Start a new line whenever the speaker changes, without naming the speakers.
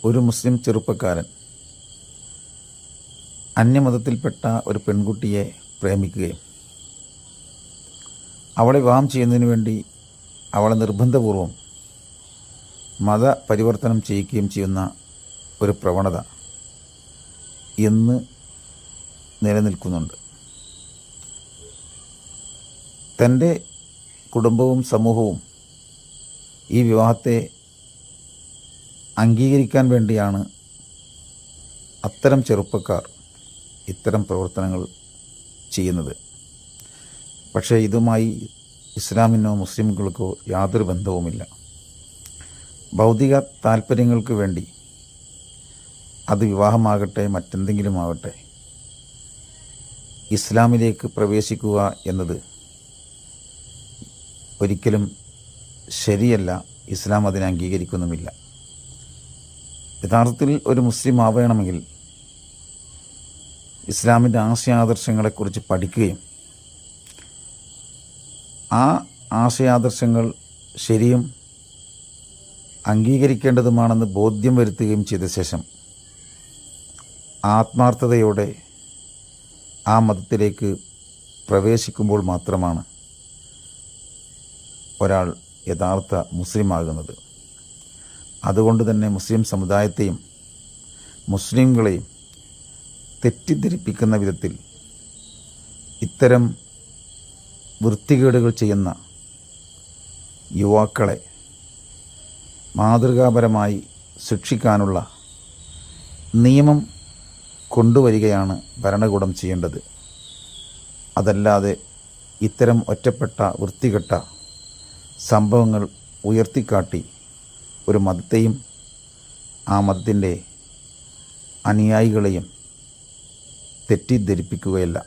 ഒരു മുസ്ലിം ചെറുപ്പക്കാരൻ അന്യമതത്തിൽപ്പെട്ട ഒരു പെൺകുട്ടിയെ പ്രേമിക്കുകയും അവളെ വിവാഹം ചെയ്യുന്നതിന് വേണ്ടി അവളെ നിർബന്ധപൂർവം മതപരിവർത്തനം ചെയ്യിക്കുകയും ചെയ്യുന്ന ഒരു പ്രവണത ഇന്ന് നിലനിൽക്കുന്നുണ്ട്. തൻ്റെ കുടുംബവും സമൂഹവും ഈ വിവാഹത്തെ അംഗീകരിക്കാൻ വേണ്ടിയാണ് അത്തരം ചെറുപ്പക്കാർ ഇത്തരം പ്രവർത്തനങ്ങൾ ചെയ്യുന്നത്. പക്ഷേ ഇതുമായി ഇസ്ലാമിനോ മുസ്ലിമുകൾക്കോ യാതൊരു ബന്ധവുമില്ല. ഭൗതിക താൽപ്പര്യങ്ങൾക്ക് വേണ്ടി, അത് വിവാഹമാകട്ടെ മറ്റെന്തെങ്കിലും ആകട്ടെ, ഇസ്ലാമിലേക്ക് പ്രവേശിക്കുക എന്നത് ഒരിക്കലും ശരിയല്ല. ഇസ്ലാം അതിനെ അംഗീകരിക്കുന്നുമില്ല. യഥാർത്ഥത്തിൽ ഒരു മുസ്ലിം ആവണമെങ്കിൽ ഇസ്ലാമിൻ്റെ ആശയാദർശങ്ങളെക്കുറിച്ച് പഠിക്കുകയും ആ ആശയാദർശങ്ങൾ ശരിയും അംഗീകരിക്കേണ്ടതുമാണെന്ന് ബോധ്യം വരുത്തുകയും ചെയ്ത ശേഷം ആത്മാർത്ഥതയോടെ ആ മതത്തിലേക്ക് പ്രവേശിക്കുമ്പോൾ മാത്രമാണ് ഒരാൾ യഥാർത്ഥ മുസ്ലിമാകുന്നത്. അതുകൊണ്ട് തന്നെ മുസ്ലിം സമുദായത്തെയും മുസ്ലിങ്ങളെയും തെറ്റിദ്ധരിപ്പിക്കുന്ന വിധത്തിൽ ഇത്തരം വൃത്തികേടുകൾ ചെയ്യുന്ന യുവാക്കളെ മാതൃകാപരമായി ശിക്ഷിക്കാനുള്ള നിയമം കൊണ്ടുവരികയാണ് ഭരണകൂടം ചെയ്യേണ്ടത്. അതല്ലാതെ ഇത്തരം ഒറ്റപ്പെട്ട വൃത്തികെട്ട സംഭവങ്ങൾ ഉയർത്തിക്കാട്ടി ഒരു മതത്തെയും ആ മതത്തിൻ്റെ അനുയായികളെയും തെറ്റിദ്ധരിപ്പിക്കുകയല്ല.